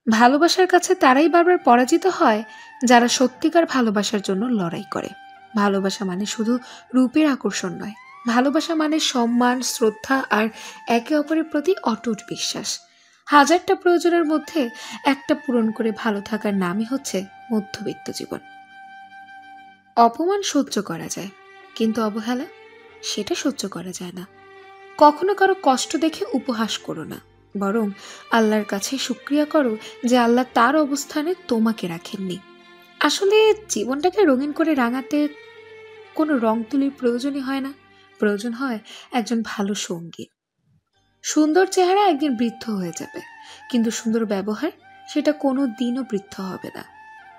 ভালোবাসার কাছে তারাই বারবার পরাজিত হয় যারা সত্যিকার ভালোবাসার জন্য লড়াই করে। ভালোবাসা মানে শুধু রূপের আকর্ষণ নয়, ভালোবাসা মানে সম্মান, শ্রদ্ধা আর একে অপরের প্রতি অটুট বিশ্বাস। হাজারটা প্রয়োজনের মধ্যে একটা পূরণ করে ভালো থাকার নামই হচ্ছে মধ্যবিত্ত জীবন। অপমান সহ্য করা যায়, কিন্তু অবহেলা সেটা সহ্য করা যায় না। কখনো কারো কষ্ট দেখে উপহাস করো না, বরং আল্লাহর কাছে শুকরিয়া করো যে আল্লাহ তার অবস্থানে তোমাকে রাখেননি। আসলে জীবনটাকে রঙিন করে রাঙাতে কোনো রং তুলির প্রয়োজনই হয় না, প্রয়োজন হয় একজন ভালো সঙ্গী। সুন্দর চেহারা একদিন বৃদ্ধ হয়ে যাবে, কিন্তু সুন্দর ব্যবহার সেটা কোনো দিনও বৃদ্ধ হবে না।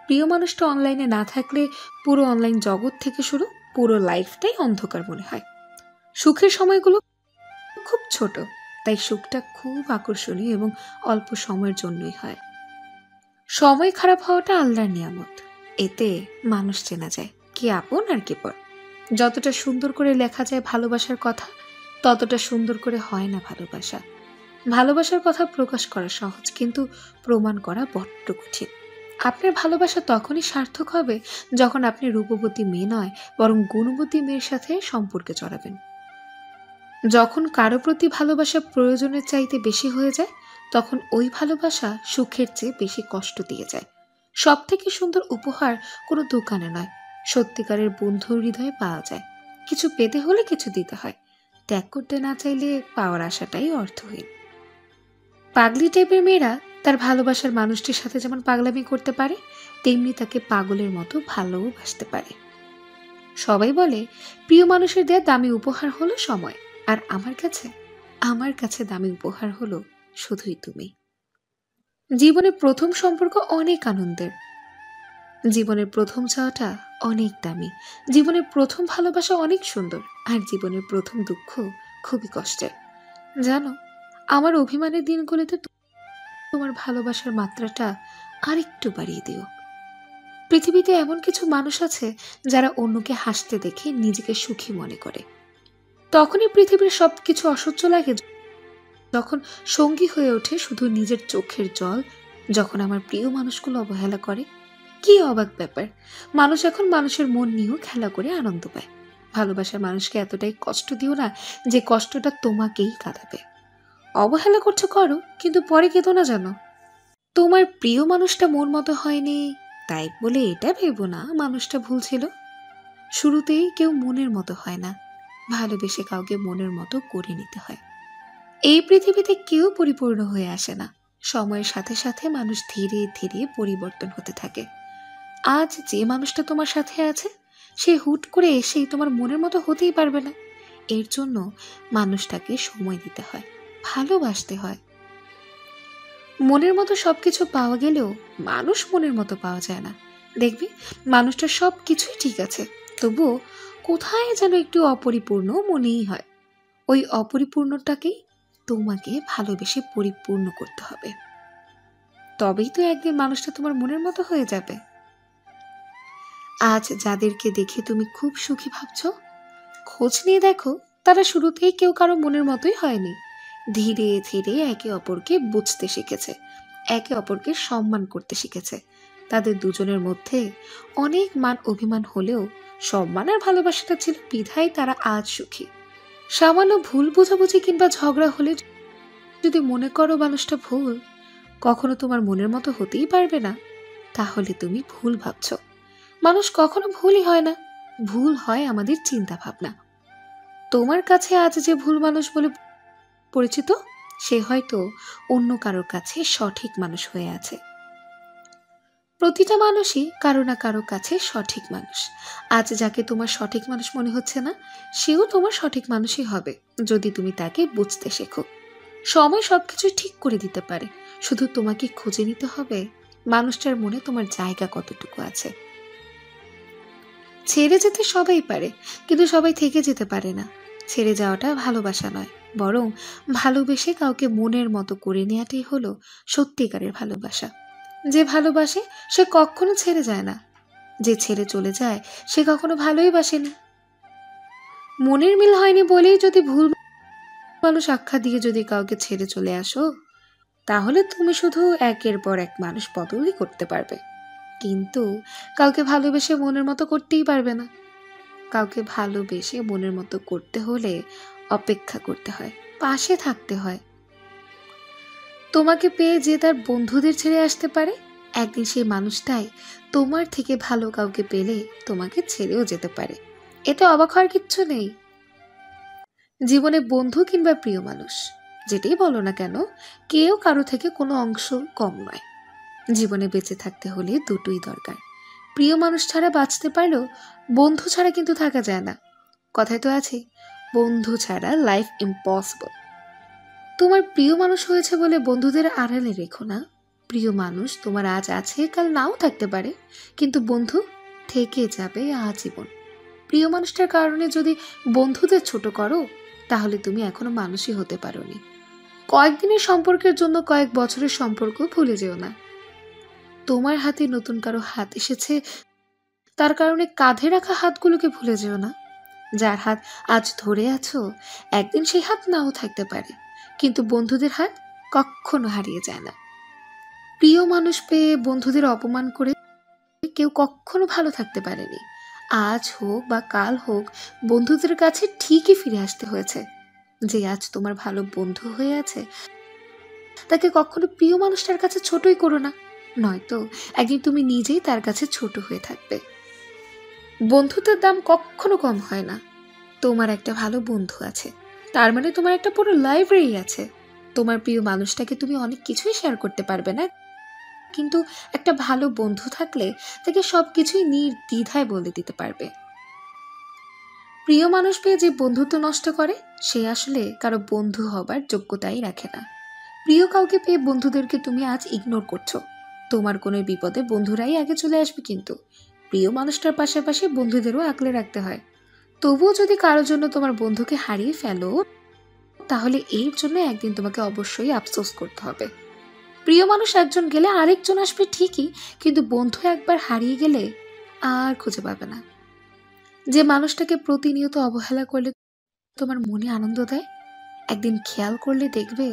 প্রিয় মানুষটা অনলাইনে না থাকলে পুরো অনলাইন জগৎ থেকে শুরু পুরো লাইফটাই অন্ধকার মনে হয়। সুখের সময়গুলো খুব ছোট, তাই সুখটা খুব আকর্ষণীয় এবং অল্প সময়ের জন্যই হয়। সময় খারাপ হওয়াটা আল্লাহর নিয়ামত, এতে মানুষ চেনা যায় কে আপন আর কে পর। যতটা সুন্দর করে লেখা যায় ভালোবাসার কথা, ততটা সুন্দর করে হয় না ভালোবাসা। ভালোবাসার কথা প্রকাশ করা সহজ, কিন্তু প্রমাণ করা বড্ড কঠিন। আপনার ভালোবাসা তখনই সার্থক হবে যখন আপনি রূপবতী মেয়ে নয়, বরং গুণবতী মেয়ের সাথে সম্পর্কে জড়াবেন। যখন কারো প্রতি ভালোবাসা প্রয়োজনের চাইতে বেশি হয়ে যায়, তখন ওই ভালোবাসা সুখের চেয়ে বেশি কষ্ট দিয়ে যায়। সব থেকে সুন্দর উপহার কোনো দোকানে নয়, সত্যিকারের বন্ধুর হৃদয়ে পাওয়া যায়। কিছু পেতে হলে কিছু দিতে হয়, ত্যাগ করতে না চাইলে পাওয়ার আশাটাই অর্থহীন। পাগলি টাইপের মেয়েরা তার ভালোবাসার মানুষটির সাথে যেমন পাগলামি করতে পারে, তেমনি তাকে পাগলের মতো ভালোবাসতে পারে। সবাই বলে প্রিয় মানুষের দেয়া দামি উপহার হলো সময়, আর আমার কাছে দামি উপহার হলো শুধুই তুমি। জীবনের প্রথম সম্পর্ক অনেক আনন্দের, জীবনের প্রথম চাওয়াটা অনেক দামি, জীবনের প্রথম ভালোবাসা অনেক সুন্দর, আর জীবনের প্রথম দুঃখ খুবই কষ্টের। জানো, আমার অভিমানের দিনগুলোতে তোমার ভালোবাসার মাত্রাটা আরেকটু বাড়িয়ে দিও। পৃথিবীতে এমন কিছু মানুষ আছে যারা অন্যকে হাসতে দেখে নিজেকে সুখী মনে করে। তখনই পৃথিবীর সবকিছু অসহ্য লাগে যখন সঙ্গী হয়ে ওঠে শুধু নিজের চোখের জল। যখন আমার প্রিয় মানুষগুলো অবহেলা করে, কি অবাক ব্যাপার! মানুষ এখন মানুষের মন নিয়েও খেলা করে আনন্দ পায়। ভালোবাসার মানুষকে এতটাই কষ্ট দিও না যে কষ্টটা তোমাকেই কাঁদাবে। অবহেলা করছো করো, কিন্তু পরে কেঁদো না জানো। তোমার প্রিয় মানুষটা মন মতো হয়নি তাই বলে এটা ভেবো না মানুষটা ভুল ছিল। শুরুতেই কেউ মনের মতো হয় না, ভালোবেসে কাউকে মনের মতো করে নিতে হয়। এই পৃথিবীতে কেউ পরিপূর্ণ হয়ে আসে না, সময়ের সাথে সাথে মানুষ ধীরে ধীরে পরিবর্তন হতে থাকে। আজ যে মানুষটা তোমার সাথে আছে, সে হুট করে এসেই তোমার মনের মতো হতেই পারবে না। এর জন্য মানুষটাকে সময় দিতে হয়, ভালোবাসতে হয়। মনের মতো সবকিছু পাওয়া গেলেও মানুষ মনের মতো পাওয়া যায় না। দেখবি মানুষটার সব কিছুই ঠিক আছে, তবুও কোথায় যেন একটু অপরিপূর্ণ মনেই হয়। ওই অপরিপূর্ণটাকেই তোমাকে ভালোবেসে পরিপূর্ণ করতে হবে, তবেই তো একদিন মানুষটা তোমার মনের মতো হয়ে যাবে। আজ যাদেরকে দেখে তুমি খুব সুখী ভাবছো, খোঁজ নিয়ে দেখো তারা শুরুতেই কেউ কারো মনের মতোই হয়নি। ধীরে ধীরে একে অপরকে বুঝতে শিখেছে, একে অপরকে সম্মান করতে শিখেছে। তাদের দুজনের মধ্যে অনেক মান অভিমান হলেও সম্মান আর ভালোবাসাটা ছিল বিধায় তারা আজ সুখী। সামান্য ভুল বোঝাবুঝি কিংবা ঝগড়া হলে যদি মনে করো মানুষটা ভুল, কখনো তোমার মনের মতো হতেই পারবে না, তাহলে তুমি ভুল ভাবছ। মানুষ কখনো ভুলই হয় না, ভুল হয় আমাদের চিন্তা ভাবনা। তোমার কাছে আজ যে ভুল মানুষ বলে পরিচিত, সে হয়তো অন্য কারোর কাছে সঠিক মানুষ হয়ে আছে। প্রতিটা মানুষই কারো না কারো কাছে সঠিক মানুষ। আজ যাকে তোমার সঠিক মানুষ মনে হচ্ছে না, সেও তোমার সঠিক মানুষই হবে যদি তুমি তাকে বুঝতে শেখো। সময় সবকিছু ঠিক করে দিতে পারে, শুধু তোমাকে খুঁজে নিতে হবে মানুষটার মনে তোমার জায়গা কতটুকু আছে। ছেড়ে যেতে সবাই পারে, কিন্তু সবাই থেকে যেতে পারে না। ছেড়ে যাওয়াটা ভালোবাসা নয়, বরং ভালোবেসে কাউকে মনের মতো করে নেওয়াটাই হলো সত্যিকারের ভালোবাসা। যে ভালোবাসে সে কখনো ছেড়ে যায় না, যে ছেড়ে চলে যায় সে কখনো ভালোই বাসেনি। মনের মিল হয়নি বলেই যদি ভুল মানুষ আখ্যা দিয়ে যদি কাউকে ছেড়ে চলে আসো, তাহলে তুমি শুধু একের পর এক মানুষ বদলই করতে পারবে, কিন্তু কাউকে ভালোবেসে মনের মতো করতেই পারবে না। কাউকে ভালোবেসে মনের মতো করতে হলে অপেক্ষা করতে হয়, পাশে থাকতে হয়। তোমাকে পেয়ে যে তার বন্ধুদের ছেড়ে আসতে পারে, একদিন সেই মানুষটাই তোমার থেকে ভালো কাউকে পেলে তোমাকে ছেড়েও যেতে পারে। এতে অবাক হওয়ার কিচ্ছু নেই। জীবনে বন্ধু কিংবা প্রিয় মানুষ যেটাই বলো না কেন, কেউ কারো থেকে কোনো অংশ কম নয়। জীবনে বেঁচে থাকতে হলে দুটোই দরকার। প্রিয় মানুষ ছাড়া বাঁচতে পারলেও বন্ধু ছাড়া কিন্তু থাকা যায় না। কথায় তো আছে, বন্ধু ছাড়া লাইফ ইম্পসিবল। তোমার প্রিয় মানুষ হয়েছে বলে বন্ধুদের আড়ালে রেখো না। প্রিয় মানুষ তোমার আজ আছে, কাল নাও থাকতে পারে, কিন্তু বন্ধু থেকে যাবে আজীবন। প্রিয় মানুষটার কারণে যদি বন্ধুদের ছোট করো, তাহলে তুমি এখনো মানুষই হতে পারোনি। কয়েকদিনের সম্পর্কের জন্য কয়েক বছরের সম্পর্ক ভুলে যেও না। তোমার হাতে নতুন কারো হাত এসেছে, তার কারণে কাঁধে রাখা হাতগুলোকে ভুলে যেও না। যার হাত আজ ধরে আছো, একদিন সেই হাত নাও থাকতে পারে, কিন্তু বন্ধুদের হাত কখনো হারিয়ে যায় না। প্রিয় মানুষ পেয়ে বন্ধুদের অপমান করে কেউ কখনো ভালো থাকতে পারেনি। আজ হোক বা কাল হোক, বন্ধুদের কাছে ঠিকই ফিরে আসতে হয়েছে। যে আজ তোমার ভালো বন্ধু হয়ে আছে, তাকে কখনো প্রিয় মানুষটার কাছে ছোটই করো না, নয়তো একদিন তুমি নিজেই তার কাছে ছোট হয়ে থাকবে। বন্ধুত্বের দাম কখনো কম হয় না। তোমার একটা ভালো বন্ধু আছে, তার মানে তোমার একটা পুরো লাইব্রেরি আছে। তোমার প্রিয় মানুষটাকে তুমি অনেক কিছুই শেয়ার করতে পারবে না, কিন্তু একটা ভালো বন্ধু থাকলে তাকে সবকিছুই নির্দ্বিধায় বলে দিতে পারবে। প্রিয় মানুষ পেয়ে যে বন্ধুত্ব নষ্ট করে, সে আসলে কারো বন্ধু হবার যোগ্যতাই রাখে না। প্রিয় কাউকে পেয়ে বন্ধুদেরকে তুমি আজ ইগনোর করছো। তোমার কোনো বিপদে বন্ধুরাই আগে চলে আসবে, কিন্তু প্রিয় মানুষটার পাশাপাশি বন্ধুদেরও আগলে রাখতে হয়। তবুও যদি কারোর জন্য তোমার বন্ধুকে হারিয়ে ফেলো, তাহলে এর জন্য একদিন তোমাকে অবশ্যই আফসোস করতে হবে। প্রিয় মানুষ একজন গেলে আরেকজন আসবে ঠিকই, কিন্তু বন্ধু একবার হারিয়ে গেলে আর খুঁজে পাবে না। যে মানুষটাকে প্রতিনিয়ত অবহেলা করলে তোমার মনে আনন্দ দেয়, একদিন খেয়াল করলে দেখবে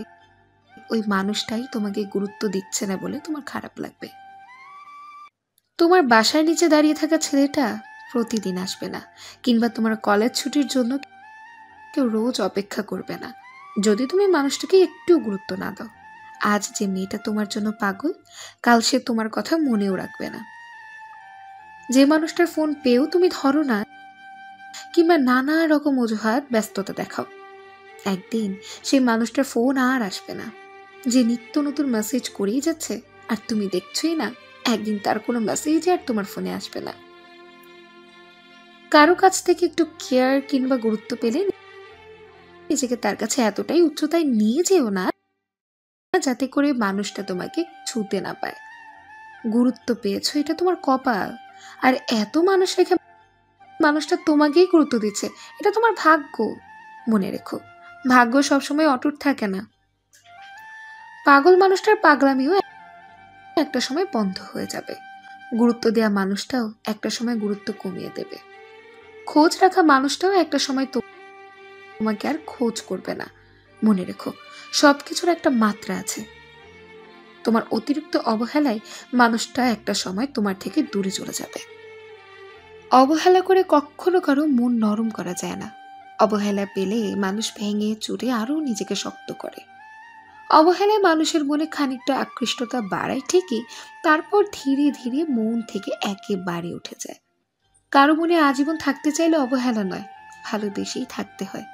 ওই মানুষটাই তোমাকে গুরুত্ব দিচ্ছে না বলে তোমার খারাপ লাগবে। তোমার বাসার নিচে দাঁড়িয়ে থাকা ছেলেটা প্রতিদিন আসবে না, কিংবা তোমার কলেজ ছুটির জন্য কেউ রোজ অপেক্ষা করবে না, যদি তুমি মানুষটাকে একটু গুরুত্ব না দাও। আজ যে মেয়েটা তোমার জন্য পাগল, কাল সে তোমার কথা মনেও রাখবে না। যে মানুষটার ফোন পেয়েও তুমি ধরো না, কিংবা নানা রকম অজুহাত ব্যস্ততা দেখাও, একদিন সেই মানুষটার ফোন আর আসবে না। যে নিত্য নতুন মেসেজ করেই যাচ্ছে আর তুমি দেখছোই না, একদিন তার কোনো মেসেজ আর তোমার ফোনে আসবে না। কারো কাছ থেকে একটু কেয়ার কিংবা গুরুত্ব পেলে নিজেকে তার কাছে এতটাই উচ্চতায় নিয়ে যেও না, যাতে করে মানুষটা তোমাকে ছুতে না পায়। গুরুত্ব পেয়েছো, এটা তোমার কপাল। আর এত মানুষ রেখে মানুষটা তোমাকেই গুরুত্ব দিচ্ছে, এটা তোমার ভাগ্য। মনে রেখো, ভাগ্য সবসময় অটুট থাকে না। পাগল মানুষটার পাগলামিও একটা সময় বন্ধ হয়ে যাবে। গুরুত্ব দেওয়া মানুষটাও একটা সময় গুরুত্ব কমিয়ে দেবে। খোঁজ রাখা মানুষটাও একটা সময় তোমাকে আর খোঁজ করবে না। মনে রেখো, সবকিছুর একটা মাত্রা আছে। তোমার অতিরিক্ত অবহেলায় মানুষটা একটা সময় তোমার থেকে দূরে চলে যাবে। অবহেলা করে কখনো কারো মন নরম করা যায় না। অবহেলা পেলে মানুষ ভেঙে চুরে আরো নিজেকে শক্ত করে। অবহেলায় মানুষের মনে খানিকটা আকৃষ্টতা বাড়ায় ঠিকই, তারপর ধীরে ধীরে মন থেকে একেবারে উঠে যায়। কারো মনে আজীবন থাকতে চাইলে অবহেলা নয়, ভালোবেসেই থাকতে হয়।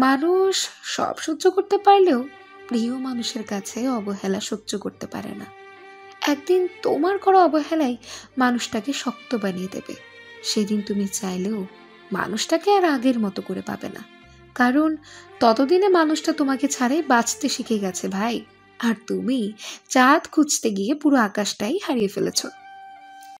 মানুষ সব সহ্য করতে পারলেও প্রিয় মানুষের কাছে অবহেলা সহ্য করতে পারে না। একদিন তোমার করা অবহেলাই মানুষটাকে শক্ত বানিয়ে দেবে। সেদিন তুমি চাইলেও মানুষটাকে আর আগের মতো করে পাবে না, কারণ ততদিনে মানুষটা তোমাকে ছাড়াই বাঁচতে শিখে গেছে ভাই। আর তুমি চাঁদ খুঁজতে গিয়ে পুরো আকাশটাই হারিয়ে ফেলেছো।